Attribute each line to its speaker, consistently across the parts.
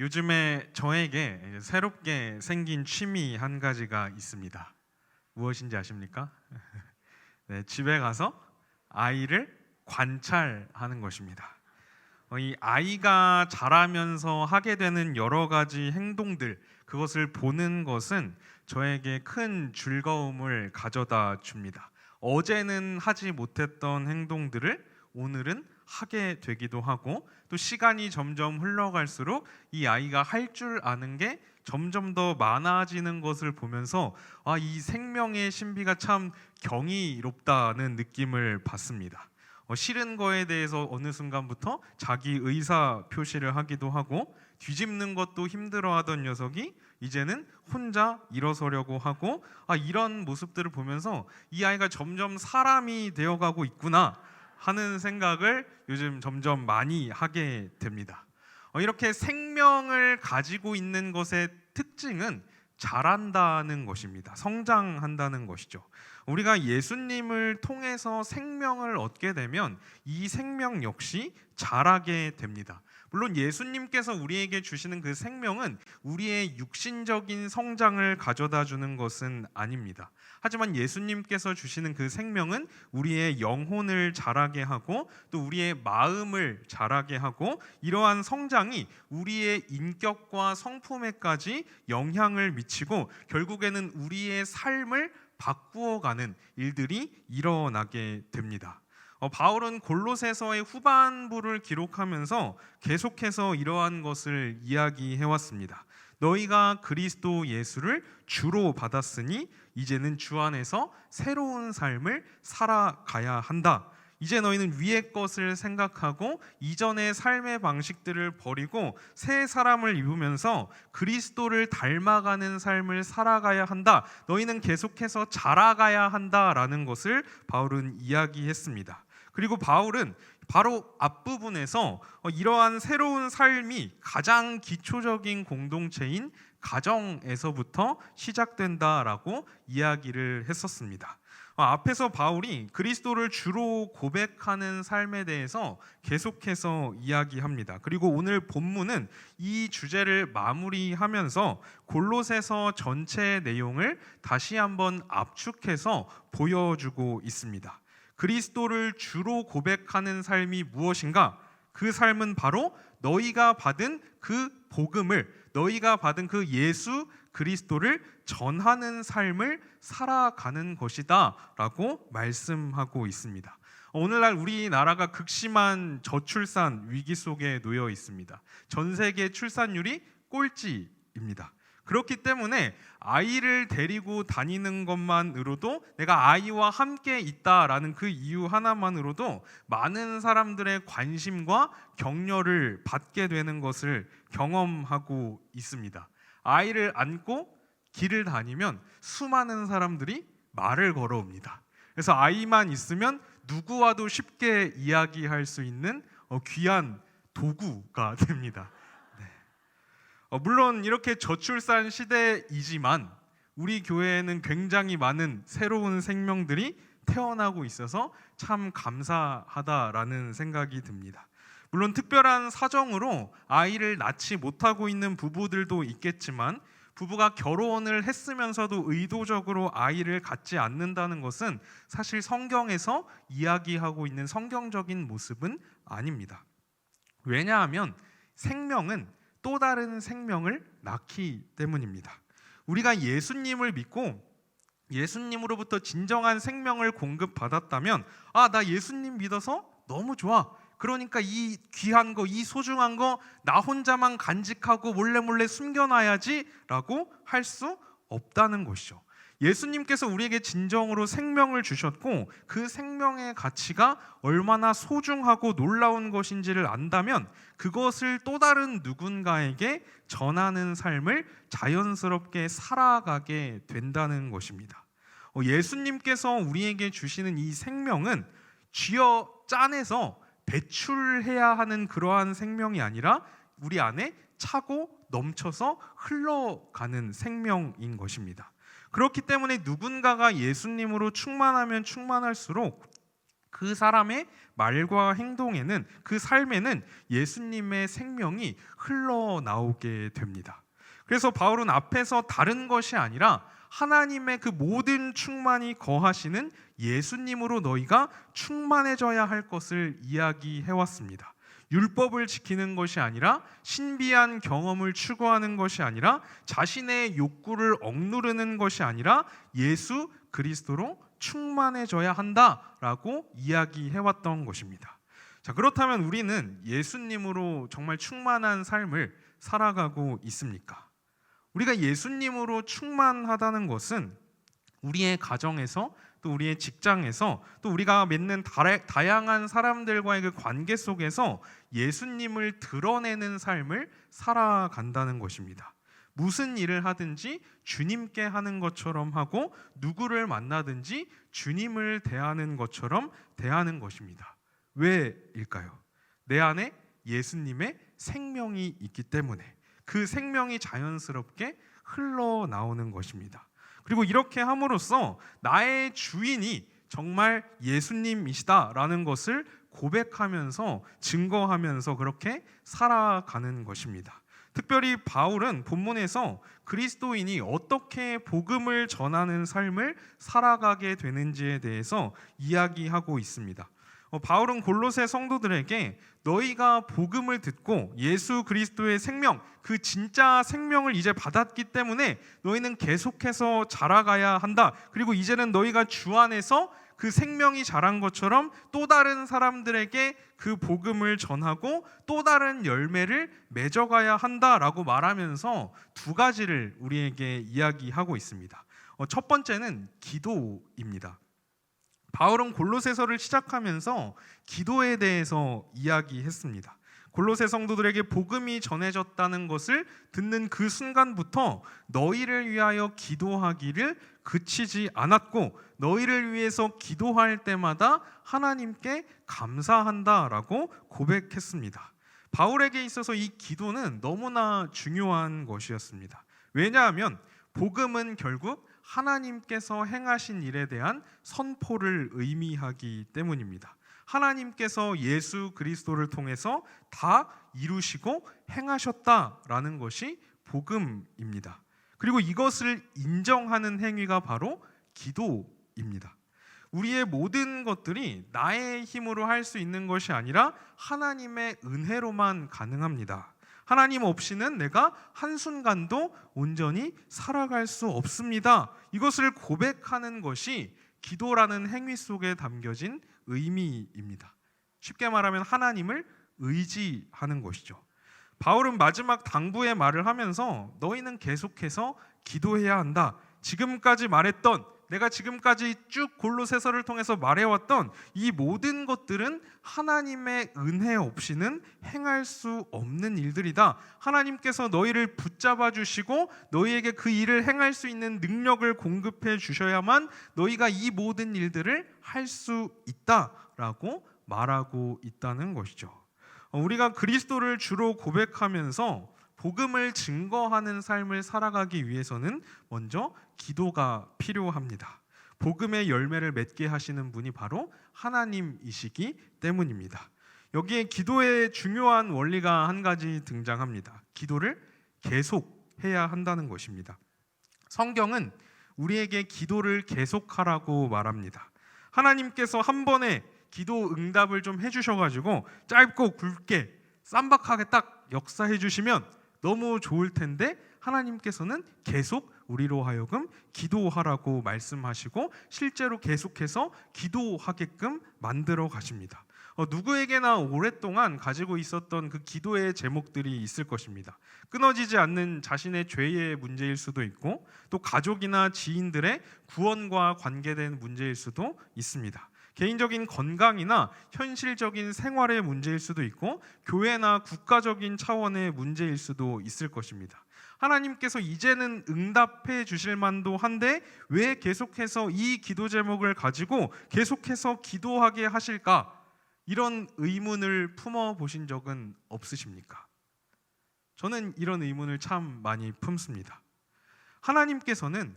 Speaker 1: 요즘에 저에게 새롭게 생긴 취미 한 가지가 있습니다. 무엇인지 아십니까? 네, 집에 가서 아이를 관찰하는 것입니다. 이 아이가 자라면서 하게 되는 여러 가지 행동들, 그것을 보는 것은 저에게 큰 즐거움을 가져다 줍니다. 어제는 하지 못했던 행동들을 오늘은 하게 되기도 하고, 또 시간이 점점 흘러갈수록 이 아이가 할 줄 아는 게 점점 더 많아지는 것을 보면서 이 생명의 신비가 참 경이롭다는 느낌을 받습니다. 싫은 거에 대해서 어느 순간부터 자기 의사 표시를 하기도 하고, 뒤집는 것도 힘들어하던 녀석이 이제는 혼자 일어서려고 하고, 이런 모습들을 보면서 이 아이가 점점 사람이 되어가고 있구나 하는 생각을 요즘 점점 많이 하게 됩니다. 이렇게 생명을 가지고 있는 것의 특징은 자란다는 것입니다. 성장한다는 것이죠. 우리가 예수님을 통해서 생명을 얻게 되면 이 생명 역시 자라게 됩니다. 물론 예수님께서 우리에게 주시는 그 생명은 우리의 육신적인 성장을 가져다 주는 것은 아닙니다. 하지만 예수님께서 주시는 그 생명은 우리의 영혼을 자라게 하고, 또 우리의 마음을 자라게 하고, 이러한 성장이 우리의 인격과 성품에까지 영향을 미치고 결국에는 우리의 삶을 바꾸어가는 일들이 일어나게 됩니다. 바울은 골로새서의 후반부를 기록하면서 계속해서 이러한 것을 이야기해왔습니다. 너희가 그리스도 예수를 주로 받았으니 이제는 주 안에서 새로운 삶을 살아가야 한다. 이제 너희는 위의 것을 생각하고 이전의 삶의 방식들을 버리고 새 사람을 입으면서 그리스도를 닮아가는 삶을 살아가야 한다. 너희는 계속해서 자라가야 한다라는 것을 바울은 이야기했습니다. 그리고 바울은 바로 앞부분에서 이러한 새로운 삶이 가장 기초적인 공동체인 가정에서부터 시작된다라고 이야기를 했었습니다. 앞에서 바울이 그리스도를 주로 고백하는 삶에 대해서 계속해서 이야기합니다. 그리고 오늘 본문은 이 주제를 마무리하면서 골로새서 전체 내용을 다시 한번 압축해서 보여주고 있습니다. 그리스도를 주로 고백하는 삶이 무엇인가? 그 삶은 바로 너희가 받은 그 복음을, 너희가 받은 그 예수 그리스도를 전하는 삶을 살아가는 것이다 라고 말씀하고 있습니다. 오늘날 우리나라가 극심한 저출산 위기 속에 놓여 있습니다. 전 세계 출산율이 꼴찌입니다. 그렇기 때문에 아이를 데리고 다니는 것만으로도, 내가 아이와 함께 있다라는 그 이유 하나만으로도 많은 사람들의 관심과 격려를 받게 되는 것을 경험하고 있습니다. 아이를 안고 길을 다니면 수많은 사람들이 말을 걸어옵니다. 그래서 아이만 있으면 누구와도 쉽게 이야기할 수 있는 귀한 도구가 됩니다. 물론 이렇게 저출산 시대이지만 우리 교회에는 굉장히 많은 새로운 생명들이 태어나고 있어서 참 감사하다라는 생각이 듭니다. 물론 특별한 사정으로 아이를 낳지 못하고 있는 부부들도 있겠지만, 부부가 결혼을 했으면서도 의도적으로 아이를 갖지 않는다는 것은 사실 성경에서 이야기하고 있는 성경적인 모습은 아닙니다. 왜냐하면 생명은 또 다른 생명을 낳기 때문입니다. 우리가 예수님을 믿고 예수님으로부터 진정한 생명을 공급받았다면, 나 예수님 믿어서 너무 좋아, 그러니까 이 귀한 거, 이 소중한 거 나 혼자만 간직하고 몰래 숨겨놔야지 라고 할 수 없다는 것이죠. 예수님께서 우리에게 진정으로 생명을 주셨고 그 생명의 가치가 얼마나 소중하고 놀라운 것인지를 안다면 그것을 또 다른 누군가에게 전하는 삶을 자연스럽게 살아가게 된다는 것입니다. 예수님께서 우리에게 주시는 이 생명은 쥐어 짜내서 배출해야 하는 그러한 생명이 아니라 우리 안에 차고 넘쳐서 흘러가는 생명인 것입니다. 그렇기 때문에 누군가가 예수님으로 충만하면 충만할수록 그 사람의 말과 행동에는, 그 삶에는 예수님의 생명이 흘러나오게 됩니다. 그래서 바울은 앞에서 다른 것이 아니라 하나님의 그 모든 충만이 거하시는 예수님으로 너희가 충만해져야 할 것을 이야기해 왔습니다. 율법을 지키는 것이 아니라, 신비한 경험을 추구하는 것이 아니라, 자신의 욕구를 억누르는 것이 아니라 예수 그리스도로 충만해져야 한다라고 이야기해 왔던 것입니다. 자, 그렇다면 우리는 예수님으로 정말 충만한 삶을 살아가고 있습니까? 우리가 예수님으로 충만하다는 것은 우리의 가정에서, 또 우리의 직장에서, 또 우리가 맺는 다양한 사람들과의 그 관계 속에서 예수님을 드러내는 삶을 살아간다는 것입니다. 무슨 일을 하든지 주님께 하는 것처럼 하고, 누구를 만나든지 주님을 대하는 것처럼 대하는 것입니다. 왜일까요? 내 안에 예수님의 생명이 있기 때문에, 그 생명이 자연스럽게 흘러나오는 것입니다. 그리고 이렇게 함으로써 나의 주인이 정말 예수님이시다라는 것을 고백하면서, 증거하면서 그렇게 살아가는 것입니다. 특별히 바울은 본문에서 그리스도인이 어떻게 복음을 전하는 삶을 살아가게 되는지에 대해서 이야기하고 있습니다. 바울은 골로새 성도들에게 너희가 복음을 듣고 예수 그리스도의 생명, 그 진짜 생명을 이제 받았기 때문에 너희는 계속해서 자라가야 한다. 그리고 이제는 너희가 주 안에서 그 생명이 자란 것처럼 또 다른 사람들에게 그 복음을 전하고 또 다른 열매를 맺어가야 한다라고 말하면서 두 가지를 우리에게 이야기하고 있습니다. 첫 번째는 기도입니다. 바울은 골로새서를 시작하면서 기도에 대해서 이야기했습니다. 골로새 성도들에게 복음이 전해졌다는 것을 듣는 그 순간부터 너희를 위하여 기도하기를 그치지 않았고, 너희를 위해서 기도할 때마다 하나님께 감사한다라고 고백했습니다. 바울에게 있어서 이 기도는 너무나 중요한 것이었습니다. 왜냐하면 복음은 결국 하나님께서 행하신 일에 대한 선포를 의미하기 때문입니다. 하나님께서 예수 그리스도를 통해서 다 이루시고 행하셨다라는 것이 복음입니다. 그리고 이것을 인정하는 행위가 바로 기도입니다. 우리의 모든 것들이 나의 힘으로 할 수 있는 것이 아니라 하나님의 은혜로만 가능합니다. 하나님 없이는 내가 한순간도 온전히 살아갈 수 없습니다. 이것을 고백하는 것이 기도라는 행위 속에 담겨진 의미입니다. 쉽게 말하면 하나님을 의지하는 것이죠. 바울은 마지막 당부의 말을 하면서 너희는 계속해서 기도해야 한다. 지금까지 말했던, 내가 지금까지 쭉 골로새서를 통해서 말해왔던 이 모든 것들은 하나님의 은혜 없이는 행할 수 없는 일들이다. 하나님께서 너희를 붙잡아 주시고 너희에게 그 일을 행할 수 있는 능력을 공급해 주셔야만 너희가 이 모든 일들을 할 수 있다라고 말하고 있다는 것이죠. 우리가 그리스도를 주로 고백하면서 복음을 증거하는 삶을 살아가기 위해서는 먼저 기도가 필요합니다. 복음의 열매를 맺게 하시는 분이 바로 하나님이시기 때문입니다. 여기에 기도의 중요한 원리가 한 가지 등장합니다. 기도를 계속해야 한다는 것입니다. 성경은 우리에게 기도를 계속하라고 말합니다. 하나님께서 한 번에 기도 응답을 좀 해주셔가지고 짧고 굵게 쌈박하게 딱 역사해 주시면 너무 좋을 텐데, 하나님께서는 계속 우리로 하여금 기도하라고 말씀하시고 실제로 계속해서 기도하게끔 만들어 가십니다. 누구에게나 오랫동안 가지고 있었던 그 기도의 제목들이 있을 것입니다. 끊어지지 않는 자신의 죄의 문제일 수도 있고, 또 가족이나 지인들의 구원과 관계된 문제일 수도 있습니다. 개인적인 건강이나 현실적인 생활의 문제일 수도 있고, 교회나 국가적인 차원의 문제일 수도 있을 것입니다. 하나님께서 이제는 응답해 주실 만도 한데 왜 계속해서 이 기도 제목을 가지고 계속해서 기도하게 하실까? 이런 의문을 품어보신 적은 없으십니까? 저는 이런 의문을 참 많이 품습니다. 하나님께서는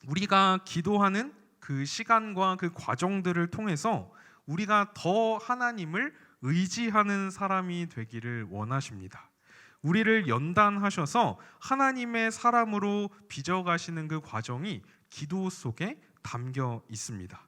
Speaker 1: 우리가 기도하는 그 시간과 그 과정들을 통해서 우리가 더 하나님을 의지하는 사람이 되기를 원하십니다. 우리를 연단하셔서 하나님의 사람으로 빚어가시는 그 과정이 기도 속에 담겨 있습니다.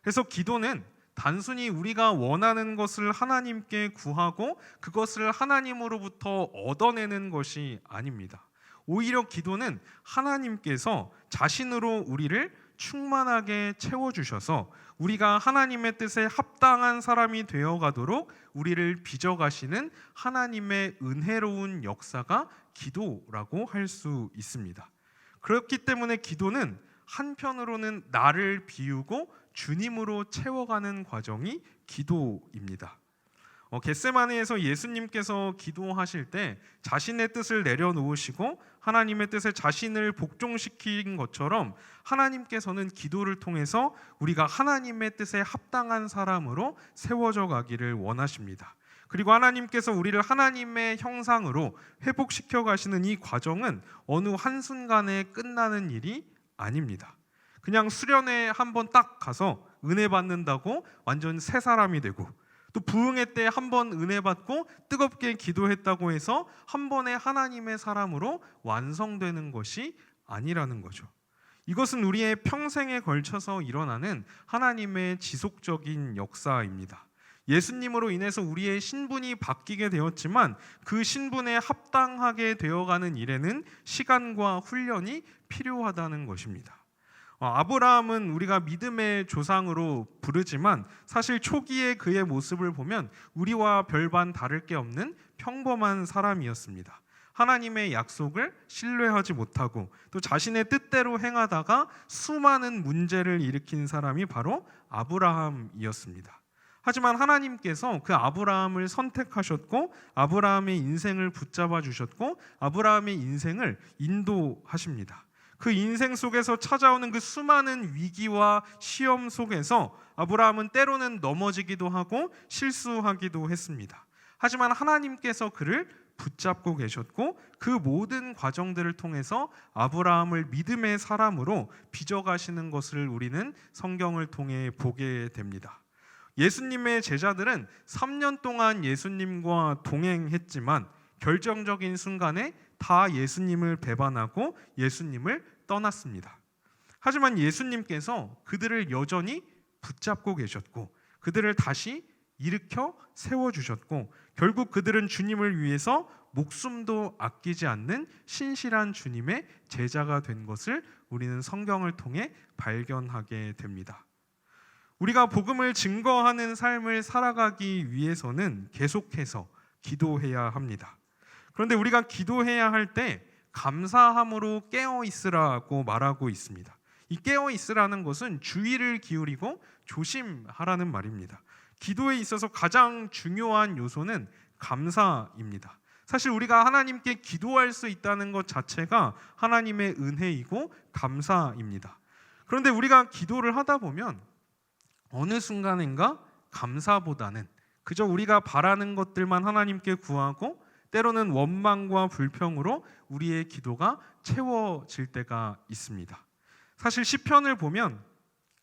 Speaker 1: 그래서 기도는 단순히 우리가 원하는 것을 하나님께 구하고 그것을 하나님으로부터 얻어내는 것이 아닙니다. 오히려 기도는 하나님께서 자신으로 우리를 충만하게 채워주셔서 우리가 하나님의 뜻에 합당한 사람이 되어가도록 우리를 빚어가시는 하나님의 은혜로운 역사가 기도라고 할 수 있습니다. 그렇기 때문에 기도는 한편으로는 나를 비우고 주님으로 채워가는 과정이 기도입니다. 겟세마네에서 예수님께서 기도하실 때 자신의 뜻을 내려놓으시고 하나님의 뜻에 자신을 복종시킨 것처럼 하나님께서는 기도를 통해서 우리가 하나님의 뜻에 합당한 사람으로 세워져 가기를 원하십니다. 그리고 하나님께서 우리를 하나님의 형상으로 회복시켜 가시는 이 과정은 어느 한순간에 끝나는 일이 아닙니다. 그냥 수련회 한번 딱 가서 은혜 받는다고 완전 새 사람이 되고 또 부흥회 때 한 번 은혜 받고 뜨겁게 기도했다고 해서 한 번에 하나님의 사람으로 완성되는 것이 아니라는 거죠. 이것은 우리의 평생에 걸쳐서 일어나는 하나님의 지속적인 역사입니다. 예수님으로 인해서 우리의 신분이 바뀌게 되었지만 그 신분에 합당하게 되어가는 일에는 시간과 훈련이 필요하다는 것입니다. 아브라함은 우리가 믿음의 조상으로 부르지만 사실 초기에 그의 모습을 보면 우리와 별반 다를 게 없는 평범한 사람이었습니다. 하나님의 약속을 신뢰하지 못하고 또 자신의 뜻대로 행하다가 수많은 문제를 일으킨 사람이 바로 아브라함이었습니다. 하지만 하나님께서 그 아브라함을 선택하셨고 아브라함의 인생을 붙잡아 주셨고 아브라함의 인생을 인도하십니다. 그 인생 속에서 찾아오는 그 수많은 위기와 시험 속에서 아브라함은 때로는 넘어지기도 하고 실수하기도 했습니다. 하지만 하나님께서 그를 붙잡고 계셨고 그 모든 과정들을 통해서 아브라함을 믿음의 사람으로 빚어가시는 것을 우리는 성경을 통해 보게 됩니다. 예수님의 제자들은 3년 동안 예수님과 동행했지만 결정적인 순간에 다 예수님을 배반하고 예수님을 떠났습니다. 하지만 예수님께서 그들을 여전히 붙잡고 계셨고 그들을 다시 일으켜 세워주셨고 결국 그들은 주님을 위해서 목숨도 아끼지 않는 신실한 주님의 제자가 된 것을 우리는 성경을 통해 발견하게 됩니다. 우리가 복음을 증거하는 삶을 살아가기 위해서는 계속해서 기도해야 합니다. 그런데 우리가 기도해야 할 때 감사함으로 깨어 있으라고 말하고 있습니다. 이 깨어 있으라는 것은 주의를 기울이고 조심하라는 말입니다. 기도에 있어서 가장 중요한 요소는 감사입니다. 사실 우리가 하나님께 기도할 수 있다는 것 자체가 하나님의 은혜이고 감사입니다. 그런데 우리가 기도를 하다 보면 어느 순간인가 감사보다는 그저 우리가 바라는 것들만 하나님께 구하고 때로는 원망과 불평으로 우리의 기도가 채워질 때가 있습니다. 사실 시편을 보면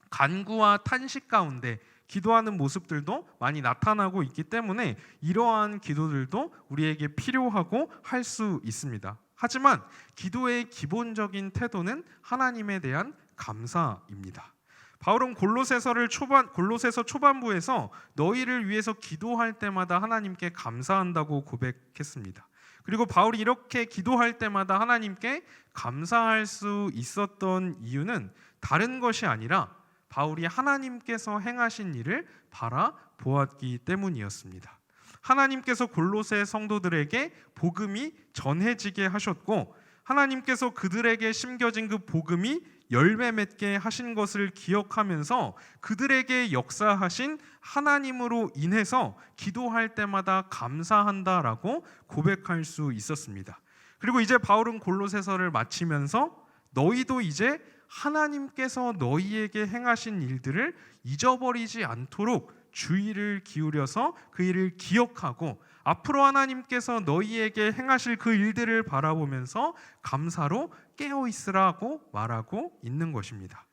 Speaker 1: 간구와 탄식 가운데 기도하는 모습들도 많이 나타나고 있기 때문에 이러한 기도들도 우리에게 필요하고 할 수 있습니다. 하지만 기도의 기본적인 태도는 하나님에 대한 감사입니다. 바울은 골로새서 초반부에서 너희를 위해서 기도할 때마다 하나님께 감사한다고 고백했습니다. 그리고 바울이 이렇게 기도할 때마다 하나님께 감사할 수 있었던 이유는 다른 것이 아니라 바울이 하나님께서 행하신 일을 바라보았기 때문이었습니다. 하나님께서 골로새 성도들에게 복음이 전해지게 하셨고 하나님께서 그들에게 심겨진 그 복음이 열매 맺게 하신 것을 기억하면서 그들에게 역사하신 하나님으로 인해서 기도할 때마다 감사한다라고 고백할 수 있었습니다. 그리고 이제 바울은 골로새서를 마치면서 너희도 이제 하나님께서 너희에게 행하신 일들을 잊어버리지 않도록 주의를 기울여서 그 일을 기억하고 앞으로 하나님께서 너희에게 행하실 그 일들을 바라보면서 감사로 깨어 있으라고 말하고 있는 것입니다.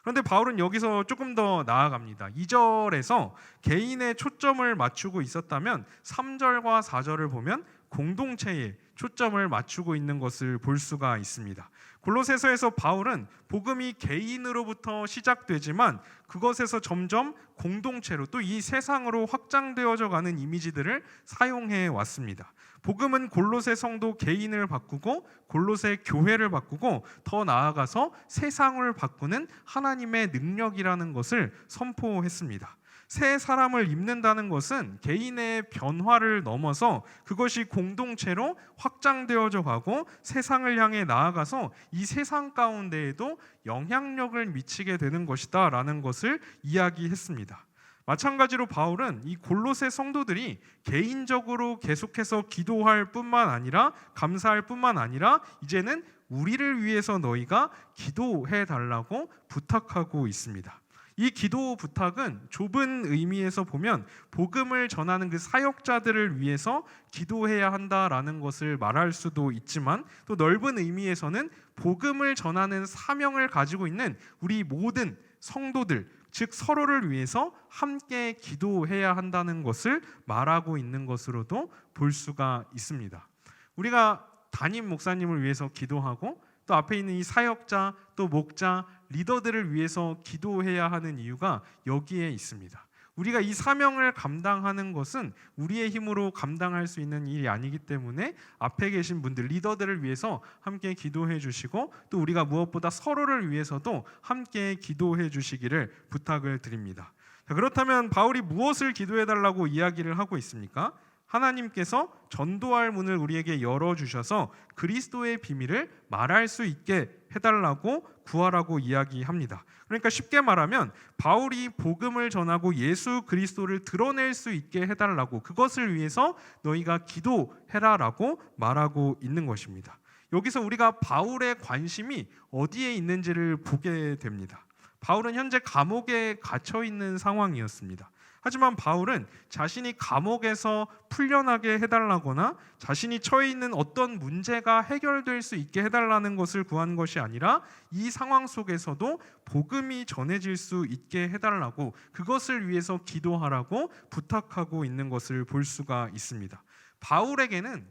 Speaker 1: 그런데 바울은 여기서 조금 더 나아갑니다. 2절에서 개인의 초점을 맞추고 있었다면 3절과 4절을 보면 공동체에 초점을 맞추고 있는 것을 볼 수가 있습니다. 골로새서에서 바울은 복음이 개인으로부터 시작되지만 그것에서 점점 공동체로 또 이 세상으로 확장되어져 가는 이미지들을 사용해 왔습니다. 복음은 골로새 성도 개인을 바꾸고 골로새 교회를 바꾸고 더 나아가서 세상을 바꾸는 하나님의 능력이라는 것을 선포했습니다. 새 사람을 입는다는 것은 개인의 변화를 넘어서 그것이 공동체로 확장되어져 가고 세상을 향해 나아가서 이 세상 가운데에도 영향력을 미치게 되는 것이다 라는 것을 이야기했습니다. 마찬가지로 바울은 이 골로새 성도들이 개인적으로 계속해서 기도할 뿐만 아니라 감사할 뿐만 아니라 이제는 우리를 위해서 너희가 기도해 달라고 부탁하고 있습니다. 이 기도 부탁은 좁은 의미에서 보면 복음을 전하는 그 사역자들을 위해서 기도해야 한다라는 것을 말할 수도 있지만 또 넓은 의미에서는 복음을 전하는 사명을 가지고 있는 우리 모든 성도들, 즉 서로를 위해서 함께 기도해야 한다는 것을 말하고 있는 것으로도 볼 수가 있습니다. 우리가 담임 목사님을 위해서 기도하고 또 앞에 있는 이 사역자, 또 목자, 리더들을 위해서 기도해야 하는 이유가 여기에 있습니다. 우리가 이 사명을 감당하는 것은 우리의 힘으로 감당할 수 있는 일이 아니기 때문에 앞에 계신 분들, 리더들을 위해서 함께 기도해 주시고 또 우리가 무엇보다 서로를 위해서도 함께 기도해 주시기를 부탁을 드립니다. 자, 그렇다면 바울이 무엇을 기도해 달라고 이야기를 하고 있습니까? 하나님께서 전도할 문을 우리에게 열어주셔서 그리스도의 비밀을 말할 수 있게 해달라고 구하라고 이야기합니다. 그러니까 쉽게 말하면 바울이 복음을 전하고 예수 그리스도를 드러낼 수 있게 해달라고, 그것을 위해서 너희가 기도해라라고 말하고 있는 것입니다. 여기서 우리가 바울의 관심이 어디에 있는지를 보게 됩니다. 바울은 현재 감옥에 갇혀 있는 상황이었습니다. 하지만 바울은 자신이 감옥에서 풀려나게 해달라거나 자신이 처해 있는 어떤 문제가 해결될 수 있게 해달라는 것을 구한 것이 아니라 이 상황 속에서도 복음이 전해질 수 있게 해달라고, 그것을 위해서 기도하라고 부탁하고 있는 것을 볼 수가 있습니다. 바울에게는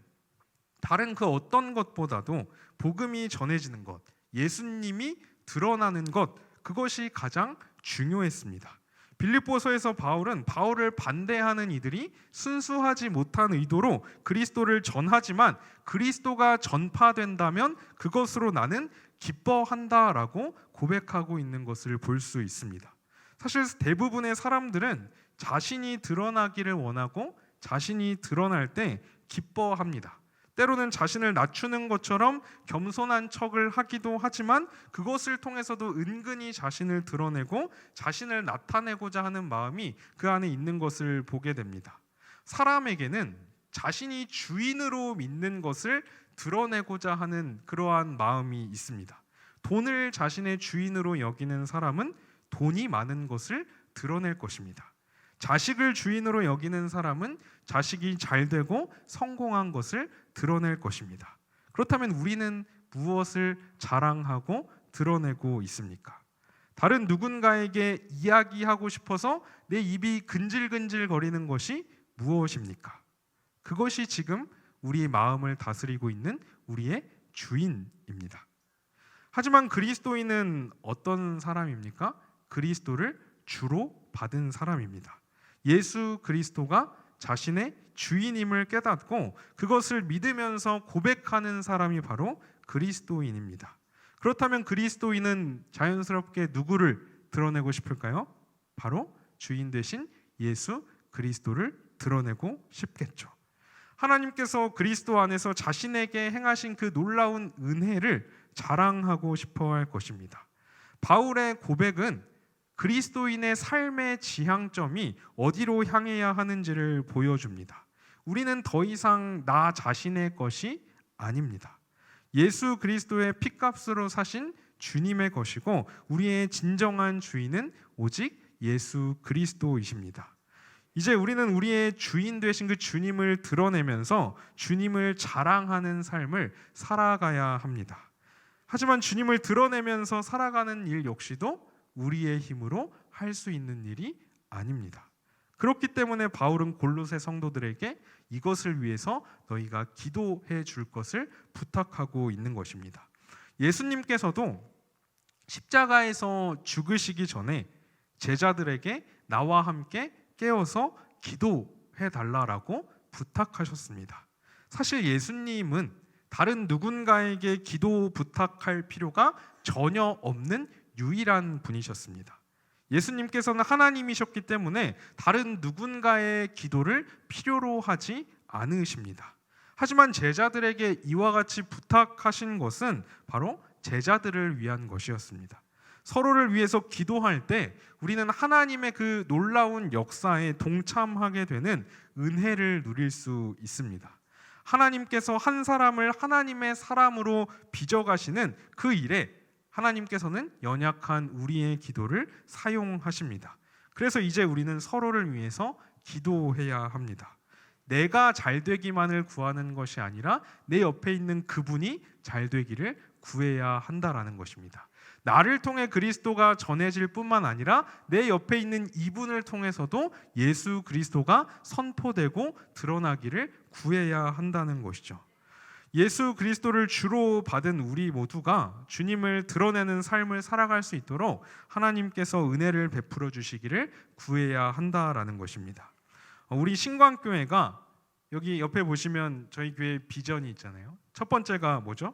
Speaker 1: 다른 그 어떤 것보다도 복음이 전해지는 것, 예수님이 드러나는 것, 그것이 가장 중요했습니다. 빌립보서에서 바울은 바울을 반대하는 이들이 순수하지 못한 의도로 그리스도를 전하지만 그리스도가 전파된다면 그것으로 나는 기뻐한다라고 고백하고 있는 것을 볼 수 있습니다. 사실 대부분의 사람들은 자신이 드러나기를 원하고 자신이 드러날 때 기뻐합니다. 때로는 자신을 낮추는 것처럼 겸손한 척을 하기도 하지만 그것을 통해서도 은근히 자신을 드러내고 자신을 나타내고자 하는 마음이 그 안에 있는 것을 보게 됩니다. 사람에게는 자신이 주인으로 믿는 것을 드러내고자 하는 그러한 마음이 있습니다. 돈을 자신의 주인으로 여기는 사람은 돈이 많은 것을 드러낼 것입니다. 자식을 주인으로 여기는 사람은 자식이 잘 되고 성공한 것을 드러낼 것입니다. 그렇다면 우리는 무엇을 자랑하고 드러내고 있습니까? 다른 누군가에게 이야기하고 싶어서 내 입이 근질근질 거리는 것이 무엇입니까? 그것이 지금 우리 마음을 다스리고 있는 우리의 주인입니다. 하지만 그리스도인은 어떤 사람입니까? 그리스도를 주로 받은 사람입니다. 예수 그리스도가 자신의 주인임을 깨닫고 그것을 믿으면서 고백하는 사람이 바로 그리스도인입니다. 그렇다면 그리스도인은 자연스럽게 누구를 드러내고 싶을까요? 바로 주인 되신 예수 그리스도를 드러내고 싶겠죠. 하나님께서 그리스도 안에서 자신에게 행하신 그 놀라운 은혜를 자랑하고 싶어 할 것입니다. 바울의 고백은 그리스도인의 삶의 지향점이 어디로 향해야 하는지를 보여줍니다. 우리는 더 이상 나 자신의 것이 아닙니다. 예수 그리스도의 피값으로 사신 주님의 것이고 우리의 진정한 주인은 오직 예수 그리스도이십니다. 이제 우리는 우리의 주인 되신 그 주님을 드러내면서 주님을 자랑하는 삶을 살아가야 합니다. 하지만 주님을 드러내면서 살아가는 일 역시도 우리의 힘으로 할 수 있는 일이 아닙니다. 그렇기 때문에 바울은 골로새 성도들에게 이것을 위해서 너희가 기도해 줄 것을 부탁하고 있는 것입니다. 예수님께서도 십자가에서 죽으시기 전에 제자들에게 나와 함께 깨어서 기도해 달라라고 부탁하셨습니다. 사실 예수님은 다른 누군가에게 기도 부탁할 필요가 전혀 없는 유일한 분이셨습니다. 예수님께서는 하나님이셨기 때문에 다른 누군가의 기도를 필요로 하지 않으십니다. 하지만 제자들에게 이와 같이 부탁하신 것은 바로 제자들을 위한 것이었습니다. 서로를 위해서 기도할 때 우리는 하나님의 그 놀라운 역사에 동참하게 되는 은혜를 누릴 수 있습니다. 하나님께서 한 사람을 하나님의 사람으로 빚어가시는 그 일에 하나님께서는 연약한 우리의 기도를 사용하십니다. 그래서 이제 우리는 서로를 위해서 기도해야 합니다. 내가 잘 되기만을 구하는 것이 아니라 내 옆에 있는 그분이 잘 되기를 구해야 한다라는 것입니다. 나를 통해 그리스도가 전해질 뿐만 아니라 내 옆에 있는 이분을 통해서도 예수 그리스도가 선포되고 드러나기를 구해야 한다는 것이죠. 예수 그리스도를 주로 받은 우리 모두가 주님을 드러내는 삶을 살아갈 수 있도록 하나님께서 은혜를 베풀어 주시기를 구해야 한다라는 것입니다. 우리 신광교회가 여기 옆에 보시면 저희 교회 비전이 있잖아요. 첫 번째가 뭐죠?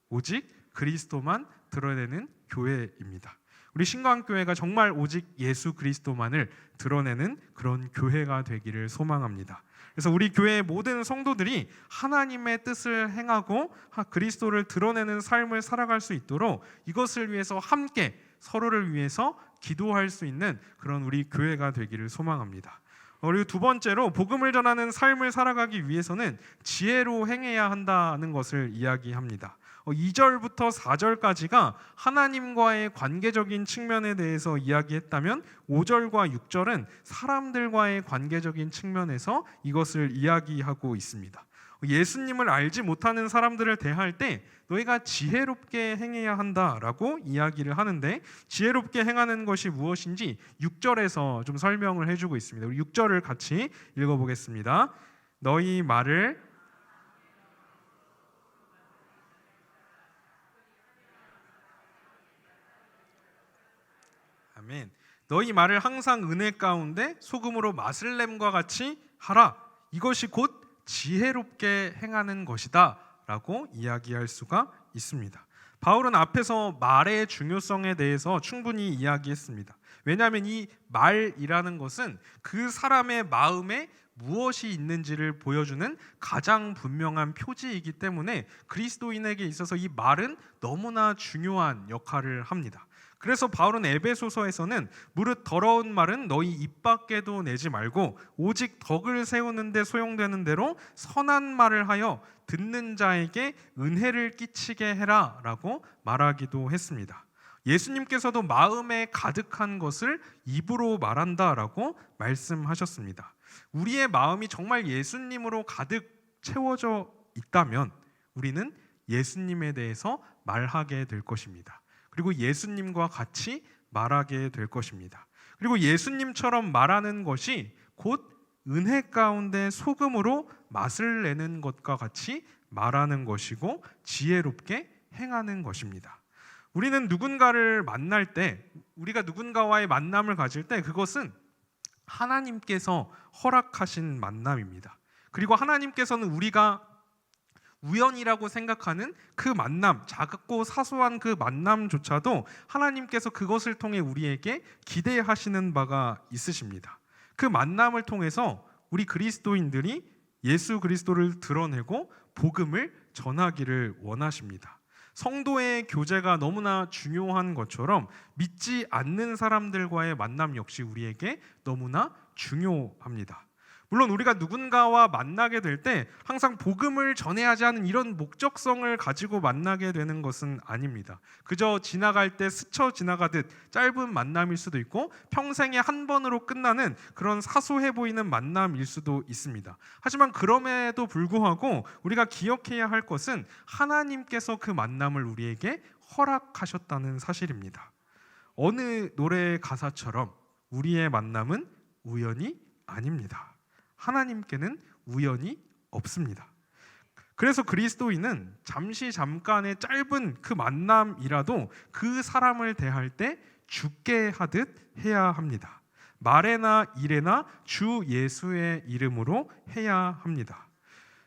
Speaker 1: 오직 그리스도만 드러내는 교회입니다. 우리 신광교회가 정말 오직 예수 그리스도만을 드러내는 그런 교회가 되기를 소망합니다. 그래서 우리 교회의 모든 성도들이 하나님의 뜻을 행하고 그리스도를 드러내는 삶을 살아갈 수 있도록 이것을 위해서 함께 서로를 위해서 기도할 수 있는 그런 우리 교회가 되기를 소망합니다. 그리고 두 번째로 복음을 전하는 삶을 살아가기 위해서는 지혜로 행해야 한다는 것을 이야기합니다. 2절부터 4절까지가 하나님과의 관계적인 측면에 대해서 이야기했다면 5절과 6절은 사람들과의 관계적인 측면에서 이것을 이야기하고 있습니다. 예수님을 알지 못하는 사람들을 대할 때 너희가 지혜롭게 행해야 한다라고 이야기를 하는데 지혜롭게 행하는 것이 무엇인지 6절에서 좀 설명을 해주고 있습니다. 우리 6절을 같이 읽어보겠습니다. 너희 말을 아멘. 너희 말을 항상 은혜 가운데 소금으로 맛을 냄과 같이 하라. 이것이 곧 지혜롭게 행하는 것이다 라고 이야기할 수가 있습니다. 바울은 앞에서 말의 중요성에 대해서 충분히 이야기했습니다. 왜냐하면 이 말이라는 것은 그 사람의 마음에 무엇이 있는지를 보여주는 가장 분명한 표지이기 때문에 그리스도인에게 있어서 이 말은 너무나 중요한 역할을 합니다. 그래서 바울은 에베소서에서는 무릇 더러운 말은 너희 입 밖에도 내지 말고 오직 덕을 세우는 데 소용되는 대로 선한 말을 하여 듣는 자에게 은혜를 끼치게 해라 라고 말하기도 했습니다. 예수님께서도 마음에 가득한 것을 입으로 말한다라고 말씀하셨습니다. 우리의 마음이 정말 예수님으로 가득 채워져 있다면 우리는 예수님에 대해서 말하게 될 것입니다. 그리고 예수님과 같이 말하게 될 것입니다. 그리고 예수님처럼 말하는 것이 곧 은혜 가운데 소금으로 맛을 내는 것과 같이 말하는 것이고 지혜롭게 행하는 것입니다. 우리는 누군가를 만날 때, 우리가 누군가와의 만남을 가질 때 그것은 하나님께서 허락하신 만남입니다. 그리고 하나님께서는 우리가 우연이라고 생각하는 그 만남, 작고 사소한 그 만남조차도 하나님께서 그것을 통해 우리에게 기대하시는 바가 있으십니다. 그 만남을 통해서 우리 그리스도인들이 예수 그리스도를 드러내고 복음을 전하기를 원하십니다. 성도의 교제가 너무나 중요한 것처럼 믿지 않는 사람들과의 만남 역시 우리에게 너무나 중요합니다. 물론 우리가 누군가와 만나게 될 때 항상 복음을 전해야지 하는 이런 목적성을 가지고 만나게 되는 것은 아닙니다. 그저 지나갈 때 스쳐 지나가듯 짧은 만남일 수도 있고 평생에 한 번으로 끝나는 그런 사소해 보이는 만남일 수도 있습니다. 하지만 그럼에도 불구하고 우리가 기억해야 할 것은 하나님께서 그 만남을 우리에게 허락하셨다는 사실입니다. 어느 노래 가사처럼 우리의 만남은 우연이 아닙니다. 하나님께는 우연이 없습니다. 그래서 그리스도인은 잠깐의 짧은 그 만남이라도 그 사람을 대할 때 주께 하듯 해야 합니다. 말에나 일에나 주 예수의 이름으로 해야 합니다.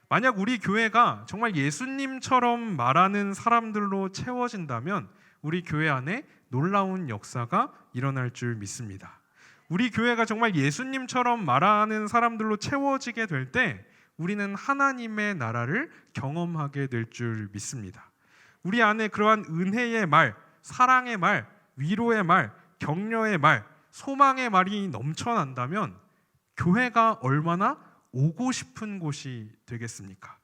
Speaker 1: 만약 우리 교회가 정말 예수님처럼 말하는 사람들로 채워진다면 우리 교회 안에 놀라운 역사가 일어날 줄 믿습니다. 우리 교회가 정말 예수님처럼 말하는 사람들로 채워지게 될 때 우리는 하나님의 나라를 경험하게 될 줄 믿습니다. 우리 안에 그러한 은혜의 말, 사랑의 말, 위로의 말, 격려의 말, 소망의 말이 넘쳐난다면 교회가 얼마나 오고 싶은 곳이 되겠습니까?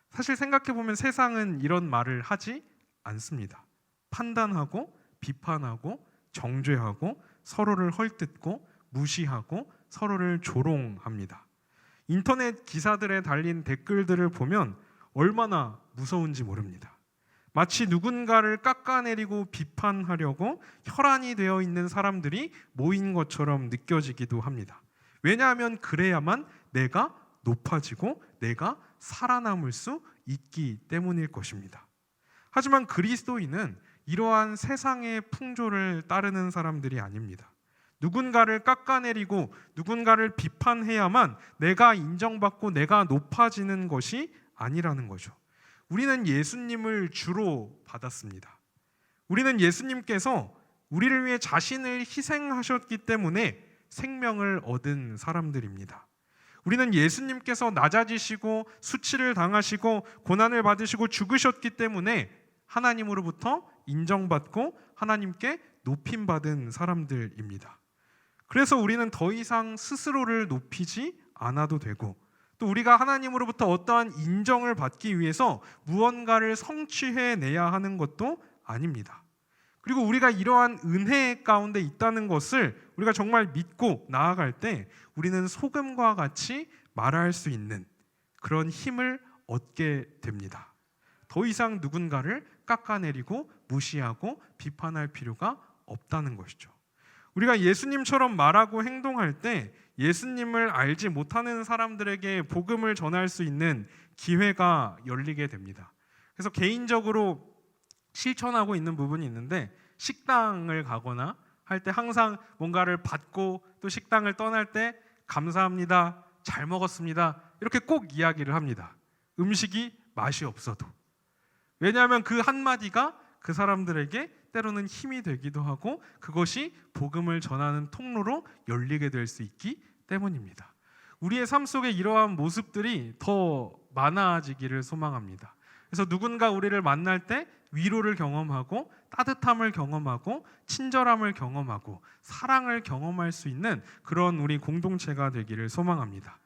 Speaker 1: 사실 생각해보면 세상은 이런 말을 하지 않습니다. 판단하고 비판하고 정죄하고 서로를 헐뜯고 무시하고 서로를 조롱합니다. 인터넷 기사들에 달린 댓글들을 보면 얼마나 무서운지 모릅니다. 마치 누군가를 깎아내리고 비판하려고 혈안이 되어 있는 사람들이 모인 것처럼 느껴지기도 합니다. 왜냐하면 그래야만 내가 높아지고 내가 살아남을 수 있기 때문일 것입니다. 하지만 그리스도인은 이러한 세상의 풍조를 따르는 사람들이 아닙니다. 누군가를 깎아내리고 누군가를 비판해야만 내가 인정받고 내가 높아지는 것이 아니라는 거죠. 우리는 예수님을 주로 받았습니다. 우리는 예수님께서 우리를 위해 자신을 희생하셨기 때문에 생명을 얻은 사람들입니다. 우리는 예수님께서 낮아지시고 수치를 당하시고 고난을 받으시고 죽으셨기 때문에 하나님으로부터 인정받고 하나님께 높임받은 사람들입니다. 그래서 우리는 더 이상 스스로를 높이지 않아도 되고 또 우리가 하나님으로부터 어떠한 인정을 받기 위해서 무언가를 성취해내야 하는 것도 아닙니다. 그리고 우리가 이러한 은혜 가운데 있다는 것을 우리가 정말 믿고 나아갈 때 우리는 소금과 같이 말할 수 있는 그런 힘을 얻게 됩니다. 더 이상 누군가를 깎아내리고 무시하고 비판할 필요가 없다는 것이죠. 우리가 예수님처럼 말하고 행동할 때 예수님을 알지 못하는 사람들에게 복음을 전할 수 있는 기회가 열리게 됩니다. 그래서 개인적으로 실천하고 있는 부분이 있는데 식당을 가거나 할 때 항상 뭔가를 받고 또 식당을 떠날 때 감사합니다, 잘 먹었습니다 이렇게 꼭 이야기를 합니다. 음식이 맛이 없어도. 왜냐하면 그 한마디가 그 사람들에게 때로는 힘이 되기도 하고 그것이 복음을 전하는 통로로 열리게 될 수 있기 때문입니다. 우리의 삶 속에 이러한 모습들이 더 많아지기를 소망합니다. 그래서 누군가 우리를 만날 때 위로를 경험하고 따뜻함을 경험하고 친절함을 경험하고 사랑을 경험할 수 있는 그런 우리 공동체가 되기를 소망합니다.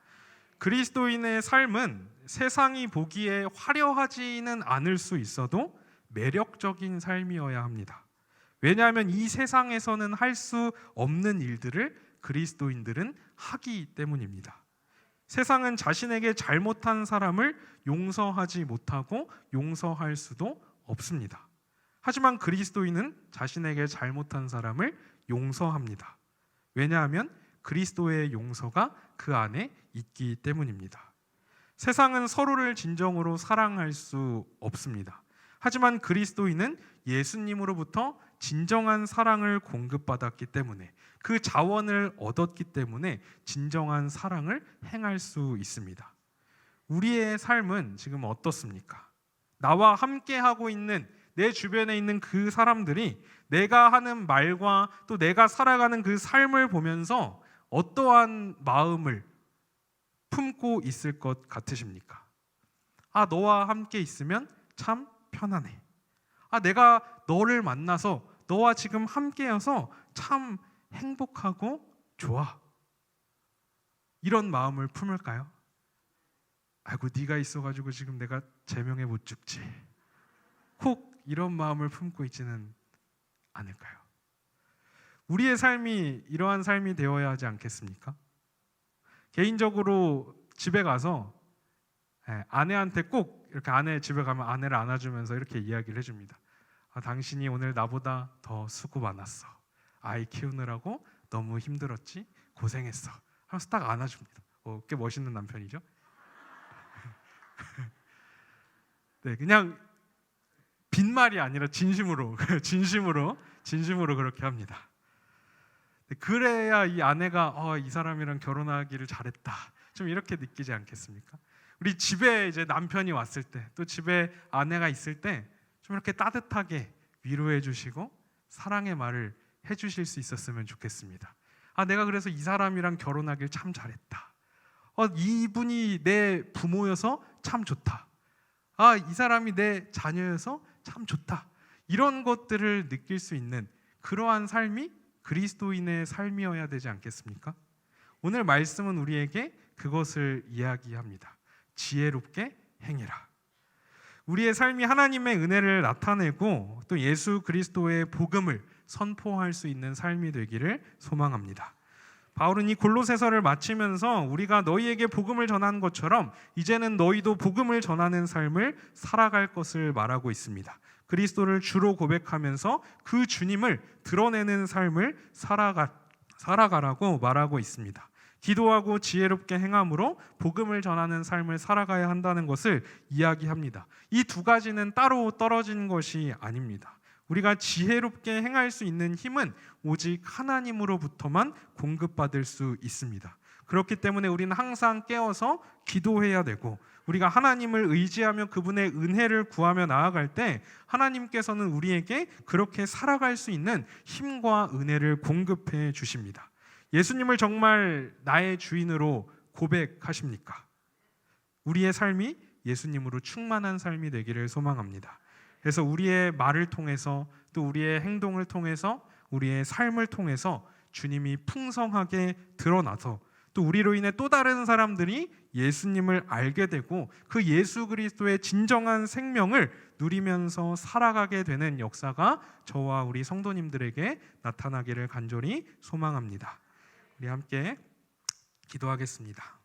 Speaker 1: 그리스도인의 삶은 세상이 보기에 화려하지는 않을 수 있어도 매력적인 삶이어야 합니다. 왜냐하면 이 세상에서는 할 수 없는 일들을 그리스도인들은 하기 때문입니다. 세상은 자신에게 잘못한 사람을 용서하지 못하고 용서할 수도 없습니다. 하지만 그리스도인은 자신에게 잘못한 사람을 용서합니다. 왜냐하면 그리스도의 용서가 그 안에 있기 때문입니다. 세상은 서로를 진정으로 사랑할 수 없습니다. 하지만 그리스도인은 예수님으로부터 진정한 사랑을 공급받았기 때문에 그 자원을 얻었기 때문에 진정한 사랑을 행할 수 있습니다. 우리의 삶은 지금 어떻습니까? 나와 함께 하고 있는 내 주변에 있는 그 사람들이 내가 하는 말과 또 내가 살아가는 그 삶을 보면서 어떠한 마음을 품고 있을 것 같으십니까? 아, 너와 함께 있으면 참 편안해. 아, 내가 너를 만나서 너와 지금 함께여서 참 행복하고 좋아. 이런 마음을 품을까요? 아이고, 네가 있어가지고 지금 내가 제명에 못 죽지. 혹 이런 마음을 품고 있지는 않을까요? 우리의 삶이 이러한 삶이 되어야 하지 않겠습니까? 개인적으로 집에 가서 아내한테 꼭 이렇게 아내 집에 가면 아내를 안아주면서 이렇게 이야기를 해줍니다. 당신이 오늘 나보다 더 수고 많았어. 아이 키우느라고 너무 힘들었지? 고생했어. 하면서 딱 안아줍니다. 꽤 멋있는 남편이죠. 네, 그냥 빈말이 아니라 진심으로 진심으로 그렇게 합니다. 그래야 이 아내가 이 사람이랑 결혼하기를 잘했다, 좀 이렇게 느끼지 않겠습니까? 우리 집에 이제 남편이 왔을 때, 또 집에 아내가 있을 때 좀 이렇게 따뜻하게 위로해 주시고 사랑의 말을 해주실 수 있었으면 좋겠습니다. 내가 그래서 이 사람이랑 결혼하길 참 잘했다. 이분이 내 부모여서 참 좋다. 이 사람이 내 자녀여서 참 좋다. 이런 것들을 느낄 수 있는 그러한 삶이 그리스도인의 삶이어야 되지 않겠습니까? 오늘 말씀은 우리에게 그것을 이야기합니다. 지혜롭게 행해라. 우리의 삶이 하나님의 은혜를 나타내고 또 예수 그리스도의 복음을 선포할 수 있는 삶이 되기를 소망합니다. 바울은 이 골로새서를 마치면서 우리가 너희에게 복음을 전한 것처럼 이제는 너희도 복음을 전하는 삶을 살아갈 것을 말하고 있습니다. 그리스도를 주로 고백하면서 그 주님을 드러내는 삶을 살아가라고 말하고 있습니다. 기도하고 지혜롭게 행함으로 복음을 전하는 삶을 살아가야 한다는 것을 이야기합니다. 이 두 가지는 따로 떨어진 것이 아닙니다. 우리가 지혜롭게 행할 수 있는 힘은 오직 하나님으로부터만 공급받을 수 있습니다. 그렇기 때문에 우리는 항상 깨어서 기도해야 되고, 우리가 하나님을 의지하며 그분의 은혜를 구하며 나아갈 때 하나님께서는 우리에게 그렇게 살아갈 수 있는 힘과 은혜를 공급해 주십니다. 예수님을 정말 나의 주인으로 고백하십니까? 우리의 삶이 예수님으로 충만한 삶이 되기를 소망합니다. 그래서 우리의 말을 통해서, 또 우리의 행동을 통해서, 우리의 삶을 통해서 주님이 풍성하게 드러나서 또 우리로 인해 또 다른 사람들이 예수님을 알게 되고 그 예수 그리스도의 진정한 생명을 누리면서 살아가게 되는 역사가 저와 우리 성도님들에게 나타나기를 간절히 소망합니다. 우리 함께 기도하겠습니다.